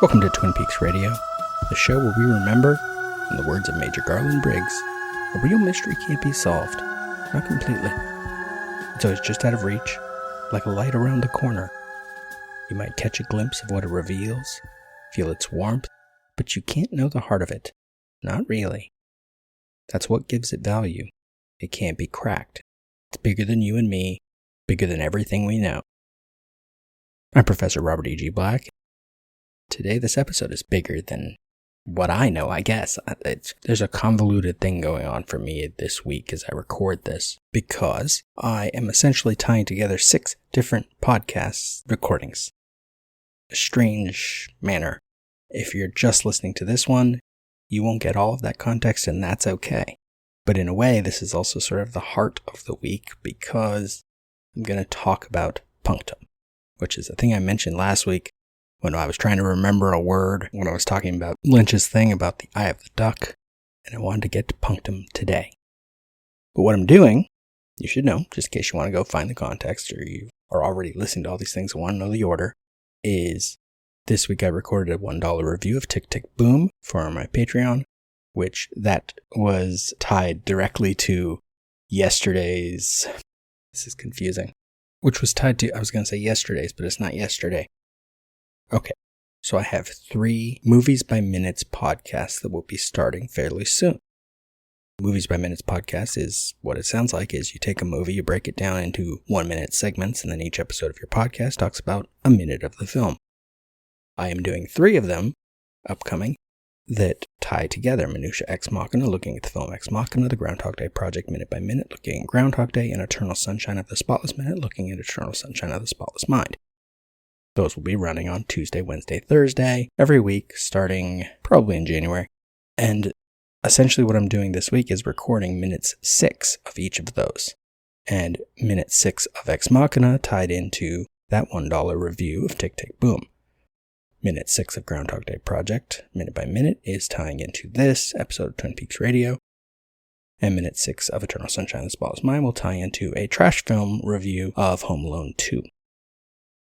Welcome to Twin Peaks Radio, the show where we remember, in the words of Major Garland Briggs, a real mystery can't be solved, not completely. It's always just out of reach, like a light around the corner. You might catch a glimpse of what it reveals, feel its warmth, but you can't know the heart of it. Not really. That's what gives it value. It can't be cracked. It's bigger than you and me, bigger than everything we know. I'm Professor Robert E.G. Black. Today, this episode is bigger than what I know, I guess. There's a convoluted thing going on for me this week as I record this, because I am essentially tying together 6 different podcast recordings. A strange manner. If you're just listening to this one, you won't get all of that context, and that's okay. But in a way, this is also sort of the heart of the week, because I'm going to talk about punctum, which is a thing I mentioned last week when I was trying to remember a word, when I was talking about Lynch's thing about the eye of the duck, and I wanted to get to punctum today. But what I'm doing, you should know, just in case you want to go find the context, or you are already listening to all these things and want to know the order, is this week I recorded a $1 review of Tick Tick Boom for my Patreon, which that was tied directly to yesterday's, this is confusing, which was tied to, I was going to say yesterday's, but it's not yesterday. Okay, so I have 3 Movies by Minutes podcasts that will be starting fairly soon. Movies by Minutes podcast is what it sounds like, is you take a movie, you break it down into 1-minute segments, and then each episode of your podcast talks about a minute of the film. I am doing 3 of them upcoming that tie together: Minutia Ex Machina, looking at the film Ex Machina, the Groundhog Day Project Minute by Minute, looking at Groundhog Day, and Eternal Sunshine of the Spotless Minute, looking at Eternal Sunshine of the Spotless Mind. Those will be running on Tuesday, Wednesday, Thursday, every week, starting probably in January. And essentially what I'm doing this week is recording minutes 6 of each of those. And minute 6 of Ex Machina tied into that $1 review of Tick Tick Boom. Minute 6 of Groundhog Day Project, Minute by Minute, is tying into this episode of Twin Peaks Radio. And minute 6 of Eternal Sunshine of the Spotless Mind will tie into a trash film review of Home Alone 2.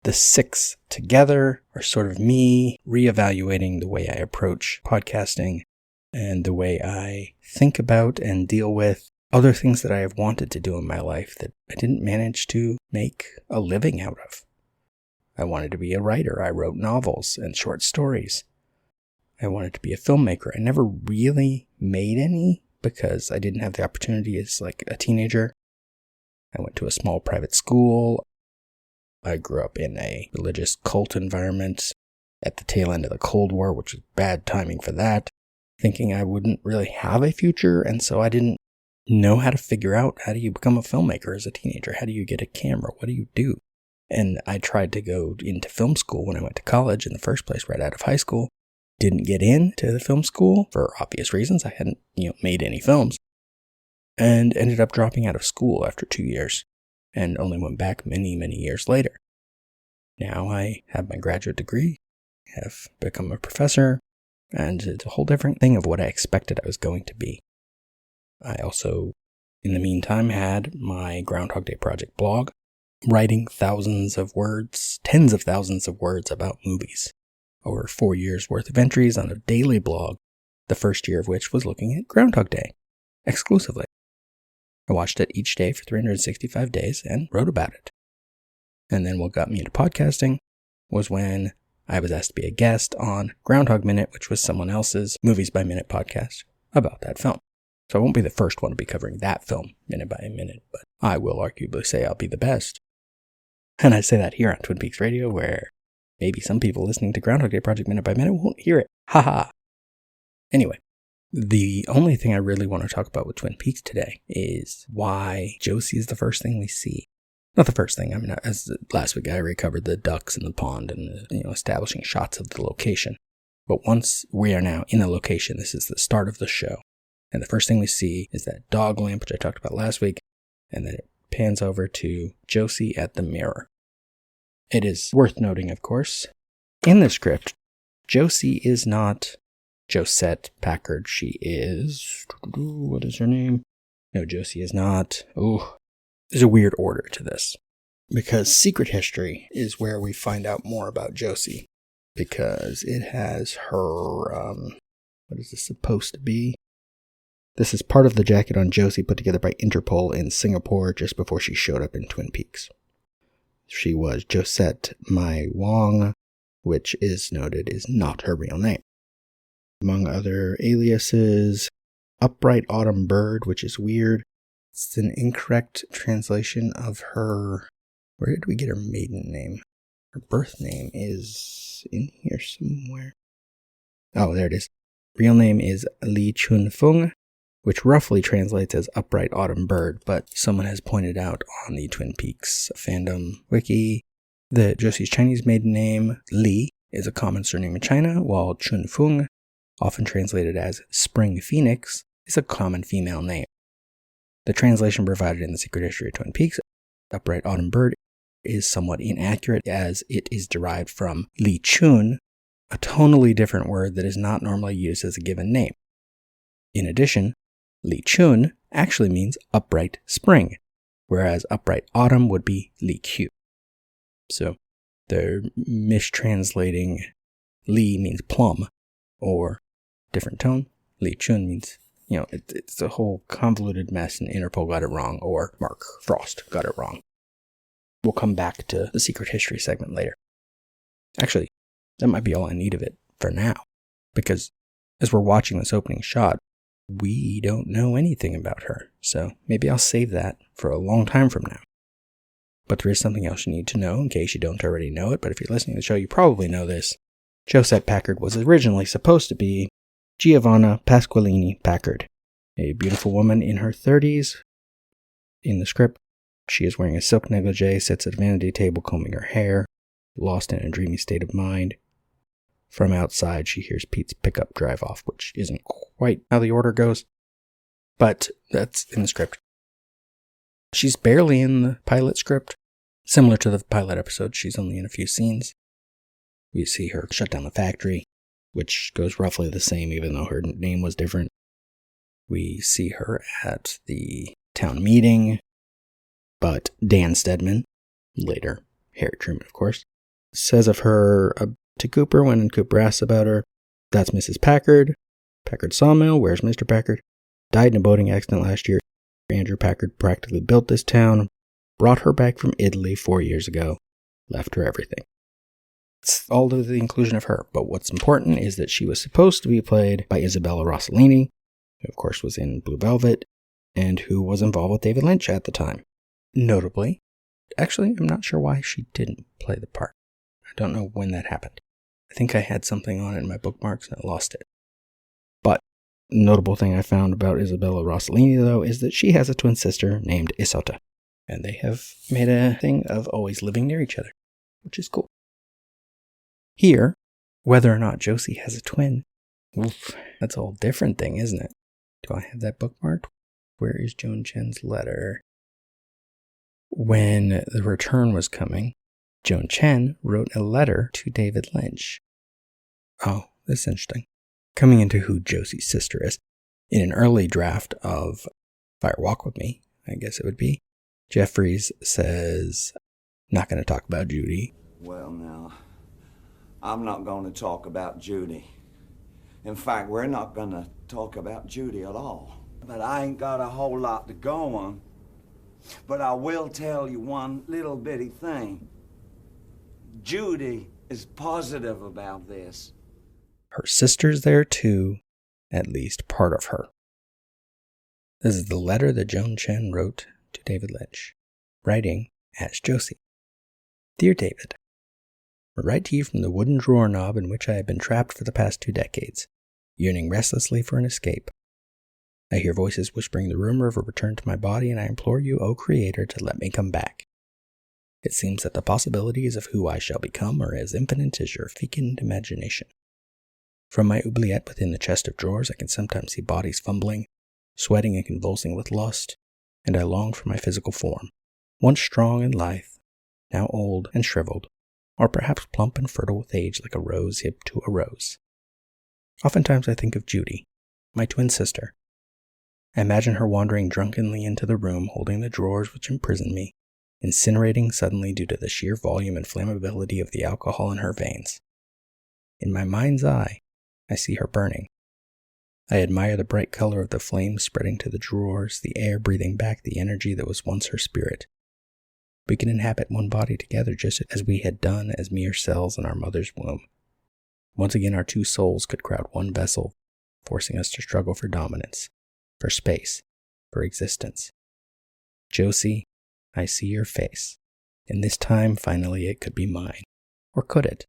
The 6 together are sort of me reevaluating the way I approach podcasting and the way I think about and deal with other things that I have wanted to do in my life that I didn't manage to make a living out of. I wanted to be a writer. I wrote novels and short stories. I wanted to be a filmmaker. I never really made any because I didn't have the opportunity as like a teenager. I went to a small private school. I grew up in a religious cult environment at the tail end of the Cold War, which was bad timing for that, thinking I wouldn't really have a future, and so I didn't know how to figure out how do you become a filmmaker as a teenager? How do you get a camera? What do you do? And I tried to go into film school when I went to college in the first place, right out of high school. Didn't get into the film school for obvious reasons. I hadn't, made any films, and ended up dropping out of school after 2 years. And only went back many, many years later. Now I have my graduate degree, have become a professor, and it's a whole different thing of what I expected I was going to be. I also, in the meantime, had my Groundhog Day Project blog, writing thousands of words, tens of thousands of words about movies. Over 4 years worth of entries on a daily blog, the first year of which was looking at Groundhog Day, exclusively. I watched it each day for 365 days and wrote about it. And then what got me into podcasting was when I was asked to be a guest on Groundhog Minute, which was someone else's Movies by Minute podcast about that film. So I won't be the first one to be covering that film minute by minute, but I will arguably say I'll be the best. And I say that here on Twin Peaks Radio, where maybe some people listening to Groundhog Day Project Minute by Minute won't hear it. Haha. Anyway. The only thing I really want to talk about with Twin Peaks today is why Josie is the first thing we see. Not the first thing. I mean, as last week I already covered the ducks in the pond and establishing shots of the location. But once we are now in a location, this is the start of the show. And the first thing we see is that dog lamp, which I talked about last week, and then it pans over to Josie at the mirror. It is worth noting, of course, in the script, Josie is not Josette Packard. She is... What is her name? No, Josie is not... There's a weird order to this. Because Secret History is where we find out more about Josie. because it has her, what is this supposed to be? This is part of the jacket on Josie put together by Interpol in Singapore just before she showed up in Twin Peaks. She was Josette Mai Wong, which is noted is not her real name. Among other aliases, Upright Autumn Bird, which is weird. It's an incorrect translation of her... Where did we get her maiden name? Her birth name is in here somewhere. Oh, there it is. Real name is Li Chun-fung, which roughly translates as Upright Autumn Bird, but someone has pointed out on the Twin Peaks fandom wiki that Josie's Chinese maiden name, Li, is a common surname in China, while Chun-fung, often translated as Spring Phoenix, is a common female name. The translation provided in The Secret History of Twin Peaks, Upright Autumn Bird, is somewhat inaccurate as it is derived from Li Chun, a tonally different word that is not normally used as a given name. In addition, Li Chun actually means upright spring, whereas upright autumn would be Li Q. So they're mistranslating Li means plum, or different tone. Li Chun means, it's a whole convoluted mess and Interpol got it wrong, or Mark Frost got it wrong. We'll come back to the Secret History segment later. Actually, that might be all I need of it for now, because as we're watching this opening shot, we don't know anything about her, so maybe I'll save that for a long time from now. But there is something else you need to know in case you don't already know it, but if you're listening to the show, you probably know this. Josette Packard was originally supposed to be Giovanna Pasqualini Packard, a beautiful woman in her 30s. In the script, she is wearing a silk negligee, sits at a vanity table combing her hair, lost in a dreamy state of mind. From outside, she hears Pete's pickup drive off, which isn't quite how the order goes, but that's in the script. She's barely in the pilot script. Similar to the pilot episode, she's only in a few scenes. We see her shut down the factory, which goes roughly the same even though her name was different. We see her at the town meeting, but Dan Stedman, later Harry Truman of course, says of her to Cooper when Cooper asks about her, "That's Mrs. Packard. Packard Sawmill, where's Mr. Packard? Died in a boating accident last year. Andrew Packard practically built this town, brought her back from Italy 4 years ago, left her everything." It's all to the inclusion of her, but what's important is that she was supposed to be played by Isabella Rossellini, who of course was in Blue Velvet, and who was involved with David Lynch at the time. Notably, actually, I'm not sure why she didn't play the part. I don't know when that happened. I think I had something on it in my bookmarks and I lost it. But the notable thing I found about Isabella Rossellini, though, is that she has a twin sister named Isotta, and they have made a thing of always living near each other, which is cool. Here, whether or not Josie has a twin, that's a whole different thing, isn't it? Do I have that bookmarked? Where is Joan Chen's letter? When The Return was coming, Joan Chen wrote a letter to David Lynch. Oh, that's interesting. Coming into who Josie's sister is. In an early draft of Fire Walk With Me, I guess it would be, Jeffries says, "Not going to talk about Judy." Well, now, I'm not going to talk about Judy. In fact, we're not going to talk about Judy at all. But I ain't got a whole lot to go on. But I will tell you one little bitty thing. Judy is positive about this. Her sister's there too, at least part of her. This is the letter that Joan Chen wrote to David Lynch, writing as Josie. "Dear David, I write to you from the wooden drawer knob in which I have been trapped for the past 2 decades, yearning restlessly for an escape. I hear voices whispering the rumor of a return to my body, and I implore you, O Creator, to let me come back. It seems that the possibilities of who I shall become are as infinite as your fecund imagination. From my oubliette within the chest of drawers, I can sometimes see bodies fumbling, sweating and convulsing with lust, and I long for my physical form, once strong and lithe, now old and shriveled, or perhaps plump and fertile with age like a rose hip to a rose. Oftentimes I think of Judy, my twin sister. I imagine her wandering drunkenly into the room holding the drawers which imprison me, incinerating suddenly due to the sheer volume and flammability of the alcohol in her veins. In my mind's eye, I see her burning. I admire the bright color of the flames spreading to the drawers, the air breathing back the energy that was once her spirit. We can inhabit one body together just as we had done as mere cells in our mother's womb. Once again, our two souls could crowd one vessel, forcing us to struggle for dominance, for space, for existence. Josie, I see your face, and this time, finally, it could be mine. Or could it,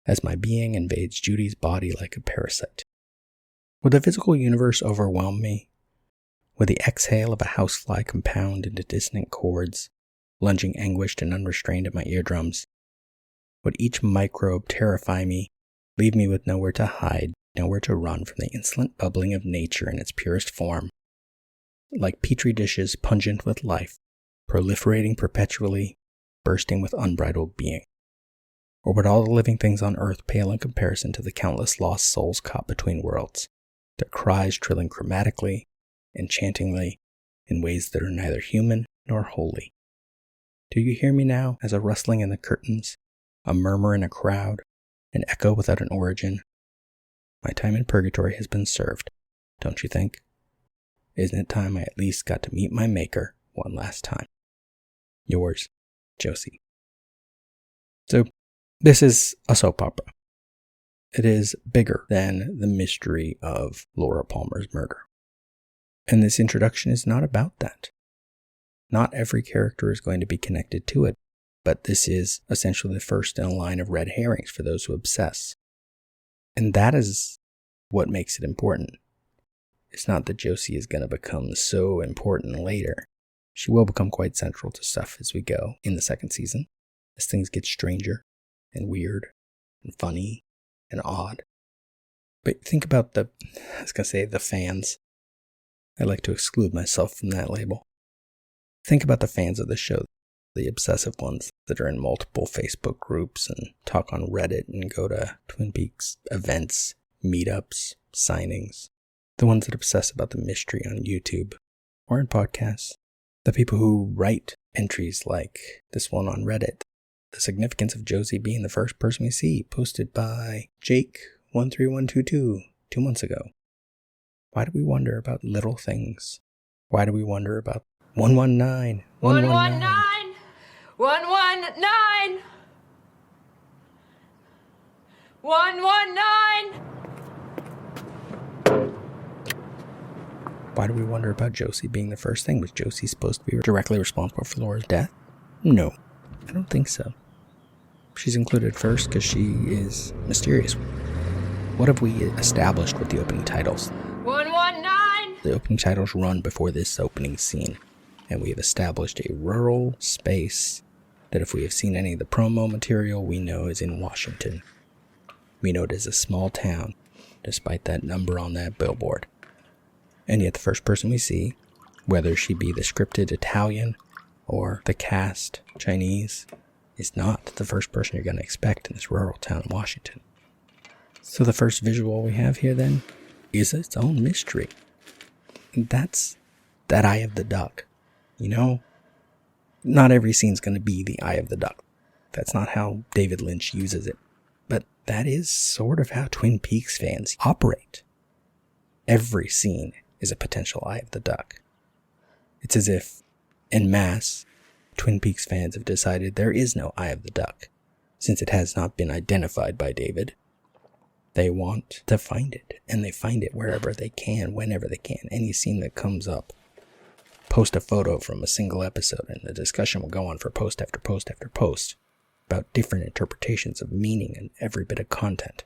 as my being invades Judy's body like a parasite? Would the physical universe overwhelm me? Would the exhale of a housefly compound into dissonant chords, lunging anguished and unrestrained at my eardrums? Would each microbe terrify me, leave me with nowhere to hide, nowhere to run from the insolent bubbling of nature in its purest form? Like petri dishes pungent with life, proliferating perpetually, bursting with unbridled being. Or would all the living things on earth pale in comparison to the countless lost souls caught between worlds, their cries trilling chromatically, enchantingly, in ways that are neither human nor holy? Do you hear me now as a rustling in the curtains, a murmur in a crowd, an echo without an origin? My time in purgatory has been served, don't you think? Isn't it time I at least got to meet my maker one last time? Yours, Josie. So, this is a soap opera. It is bigger than the mystery of Laura Palmer's murder. And this introduction is not about that. Not every character is going to be connected to it, but this is essentially the first in a line of red herrings for those who obsess. And that is what makes it important. It's not that Josie is going to become so important later. She will become quite central to stuff as we go in the second season, as things get stranger and weird and funny and odd. But think about the fans. I like to exclude myself from that label. Think about the fans of the show, the obsessive ones that are in multiple Facebook groups and talk on Reddit and go to Twin Peaks events, meetups, signings. The ones that obsess about the mystery on YouTube or in podcasts. The people who write entries like this one on Reddit. The significance of Josie being the first person we see, posted by Jake13122 2 months ago. Why do we wonder about little things? Why do we wonder about 119, 119, 119, 119? Why do we wonder about Josie being the first thing? Was Josie supposed to be directly responsible for Laura's death? No, I don't think so. She's included first because she is mysterious. What have we established with the opening titles? 119! The opening titles run before this opening scene, and we have established a rural space that if we have seen any of the promo material, we know is in Washington. We know it is a small town, despite that number on that billboard. And yet the first person we see, whether she be the scripted Italian or the cast Chinese, is not the first person you're going to expect in this rural town in Washington. So the first visual we have here then is its own mystery. And that's that eye of the duck. You know, not every scene's going to be the eye of the duck. That's not how David Lynch uses it. But that is sort of how Twin Peaks fans operate. Every scene is a potential eye of the duck. It's as if, en masse, Twin Peaks fans have decided there is no eye of the duck, since it has not been identified by David. They want to find it, and they find it wherever they can, whenever they can. Any scene that comes up, post a photo from a single episode, and the discussion will go on for post after post after post about different interpretations of meaning in every bit of content.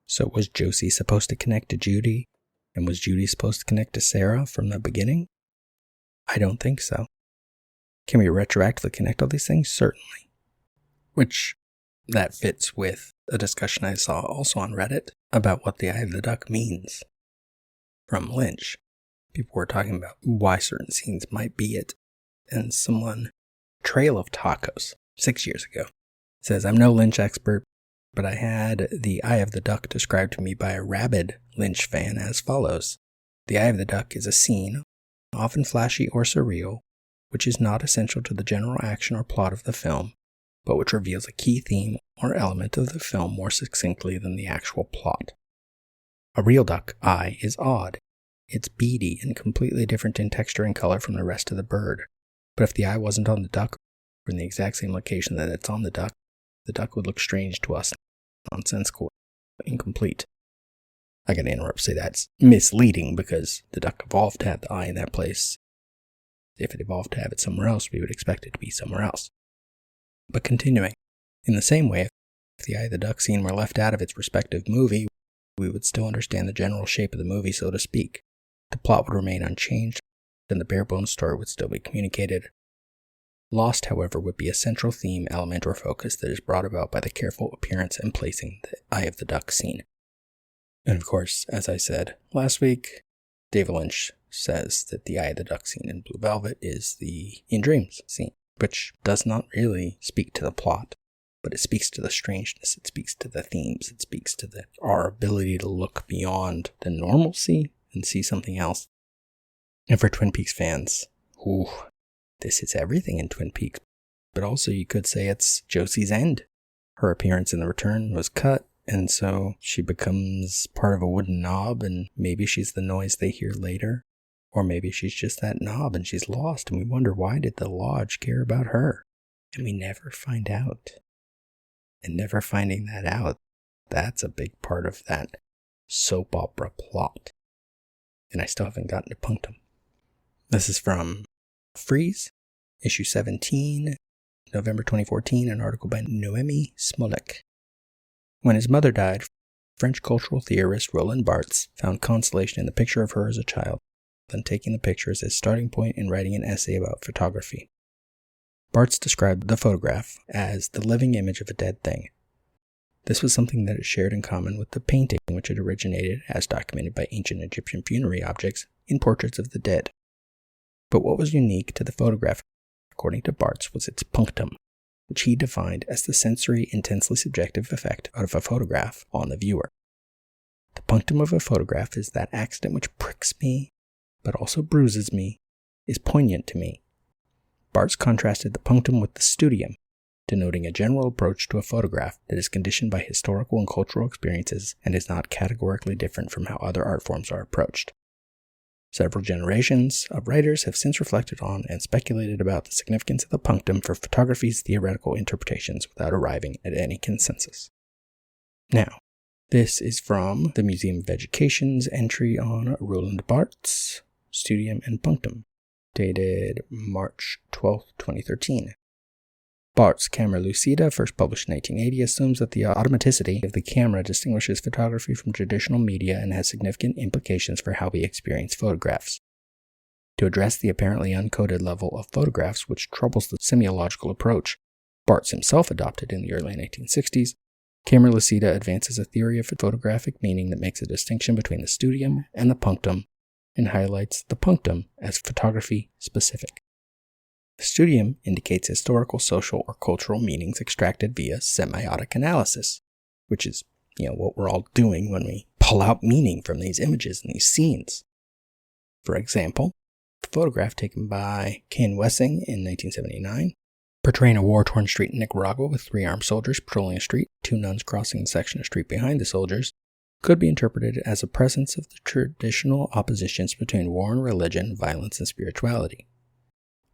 So was Josie supposed to connect to Judy? And was Judy supposed to connect to Sarah from the beginning? I don't think so. Can we retroactively connect all these things? Certainly. Which, that fits with a discussion I saw also on Reddit about what the eye of the duck means from Lynch. People were talking about why certain scenes might be it. And someone, Trail of Tacos, 6 years ago, says, I'm no Lynch expert, but I had the eye of the duck described to me by a rabid Lynch fan as follows. The eye of the duck is a scene, often flashy or surreal, which is not essential to the general action or plot of the film, but which reveals a key theme or element of the film more succinctly than the actual plot. A real duck eye is odd. It's beady and completely different in texture and color from the rest of the bird. But if the eye wasn't on the duck, or in the exact same location that it's on the duck would look strange to us, nonsensical, incomplete. I gotta interrupt to say that's misleading because the duck evolved to have the eye in that place. If it evolved to have it somewhere else, we would expect it to be somewhere else. But continuing, in the same way, if the eye of the duck scene were left out of its respective movie, we would still understand the general shape of the movie, so to speak. The plot would remain unchanged, and the bare-bones story would still be communicated. Lost, however, would be a central theme, element, or focus that is brought about by the careful appearance and placing the eye of the duck scene. And of course, as I said last week, David Lynch says that the eye of the duck scene in Blue Velvet is the In Dreams scene, which does not really speak to the plot, but it speaks to the strangeness, it speaks to the themes, it speaks to our ability to look beyond the normalcy and see something else. And for Twin Peaks fans, this is everything in Twin Peaks, but also you could say it's Josie's end. Her appearance in The Return was cut, and so she becomes part of a wooden knob, and maybe she's the noise they hear later. Or maybe she's just that knob and she's lost, and we wonder why did the Lodge care about her? And we never find out. And never finding that out, that's a big part of that soap opera plot. And I still haven't gotten to punctum. This is from Freeze, issue 17, November 2014, an article by Noemi Smolik. When his mother died, French cultural theorist Roland Barthes found consolation in the picture of her as a child, then taking the picture as his starting point in writing an essay about photography. Barthes described the photograph as the living image of a dead thing. This was something that it shared in common with the painting, which had originated, as documented by ancient Egyptian funerary objects, in portraits of the dead. But what was unique to the photograph, according to Barthes, was its punctum, which he defined as the sensory, intensely subjective effect of a photograph on the viewer. The punctum of a photograph is that accident which pricks me, but also bruises me, is poignant to me. Barthes contrasted the punctum with the studium, denoting a general approach to a photograph that is conditioned by historical and cultural experiences and is not categorically different from how other art forms are approached. Several generations of writers have since reflected on and speculated about the significance of the punctum for photography's theoretical interpretations without arriving at any consensus. Now, this is from the Museum of Education's entry on Roland Barthes, Studium and Punctum, dated March 12, 2013. Barthes' Camera Lucida, first published in 1880, assumes that the automaticity of the camera distinguishes photography from traditional media and has significant implications for how we experience photographs. To address the apparently uncoded level of photographs which troubles the semiological approach Barthes himself adopted in the early 1960s, Camera Lucida advances a theory of photographic meaning that makes a distinction between the studium and the punctum and highlights the punctum as photography specific. The studium indicates historical, social, or cultural meanings extracted via semiotic analysis, which is, what we're all doing when we pull out meaning from these images and these scenes. For example, a photograph taken by Ken Wessing in 1979, portraying a war-torn street in Nicaragua with 3 armed soldiers patrolling a street, 2 nuns crossing the section of street behind the soldiers, could be interpreted as a presence of the traditional oppositions between war and religion, violence, and spirituality.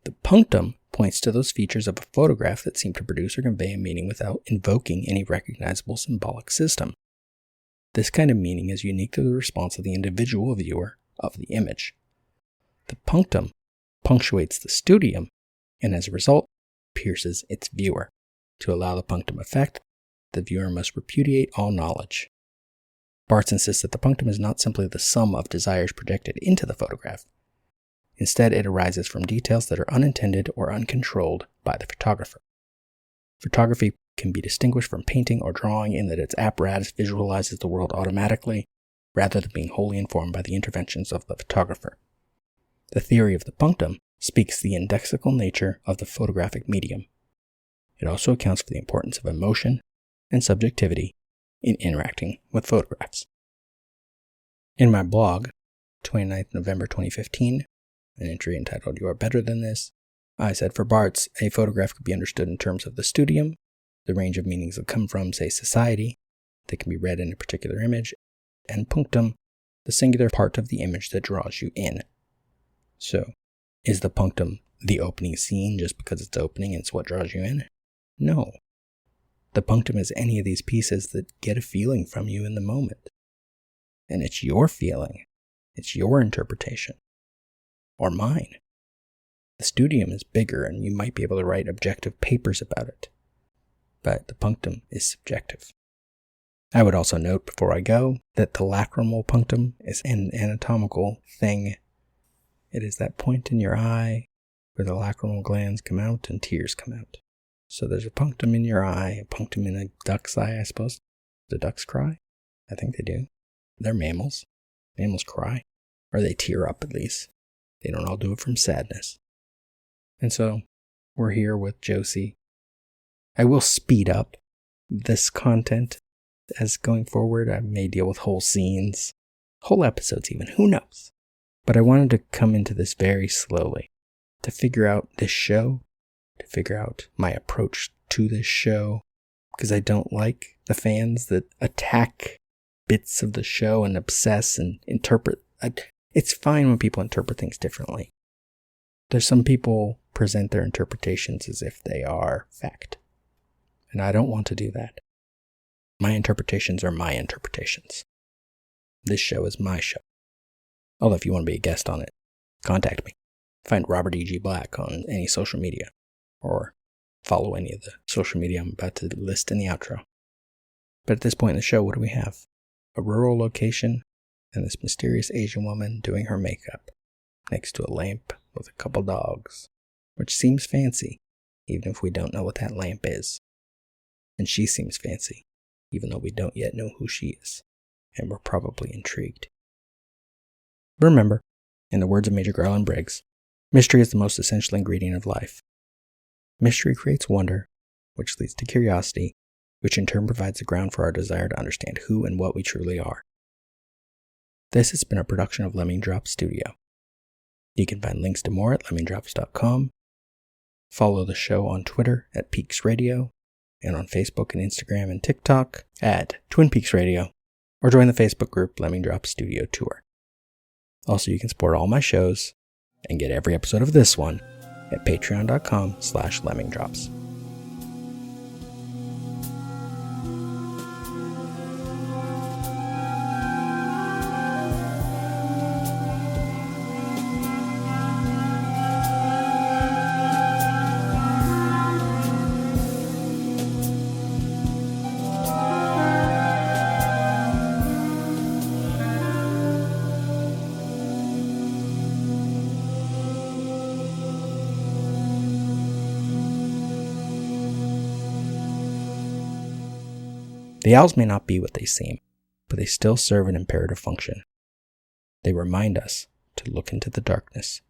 The punctum points to those features of a photograph that seem to produce or convey a meaning without invoking any recognizable symbolic system. This kind of meaning is unique to the response of the individual viewer of the image. The punctum punctuates the studium, and as a result, pierces its viewer. To allow the punctum effect, the viewer must repudiate all knowledge. Barthes insists that the punctum is not simply the sum of desires projected into the photograph. Instead, it arises from details that are unintended or uncontrolled by the photographer. Photography can be distinguished from painting or drawing in that its apparatus visualizes the world automatically, rather than being wholly informed by the interventions of the photographer. The theory of the punctum speaks the indexical nature of the photographic medium. It also accounts for the importance of emotion and subjectivity in interacting with photographs. In my blog, 29th November 2015, an entry entitled "You Are Better Than This," I said for Barthes, a photograph could be understood in terms of the studium, the range of meanings that come from, say, society, that can be read in a particular image, and punctum, the singular part of the image that draws you in. So, is the punctum the opening scene just because it's opening and it's what draws you in? No. The punctum is any of these pieces that get a feeling from you in the moment. And it's your feeling. It's your interpretation. Or mine. The studium is bigger and you might be able to write objective papers about it. But the punctum is subjective. I would also note before I go that the lacrimal punctum is an anatomical thing. It is that point in your eye where the lacrimal glands come out and tears come out. So there's a punctum in your eye, a punctum in a duck's eye, I suppose. Do ducks cry? I think they do. They're mammals. Mammals cry. Or they tear up at least. They don't all do it from sadness. And so, we're here with Josie. I will speed up this content as going forward. I may deal with whole scenes, whole episodes even, who knows? But I wanted to come into this very slowly, to figure out this show, to figure out my approach to this show, because I don't like the fans that attack bits of the show and obsess and interpret. It's fine when people interpret things differently. There's some people present their interpretations as if they are fact. And I don't want to do that. My interpretations are my interpretations. This show is my show. Although if you want to be a guest on it, contact me. Find Robert E.G. Black on any social media. Or follow any of the social media I'm about to list in the outro. But at this point in the show, what do we have? A rural location and this mysterious Asian woman doing her makeup next to a lamp with a couple dogs, which seems fancy, even if we don't know what that lamp is. And she seems fancy, even though we don't yet know who she is, and we're probably intrigued. Remember, in the words of Major Garland Briggs, mystery is the most essential ingredient of life. Mystery creates wonder, which leads to curiosity, which in turn provides the ground for our desire to understand who and what we truly are. This has been a production of Lemming Drops Studio. You can find links to more at lemmingdrops.com. Follow the show on Twitter at Peaks Radio, and on Facebook and Instagram and TikTok at Twin Peaks Radio, or join the Facebook group Lemming Drops Studio Tour. Also, you can support all my shows and get every episode of this one at patreon.com/lemmingdrops. The owls may not be what they seem, but they still serve an imperative function. They remind us to look into the darkness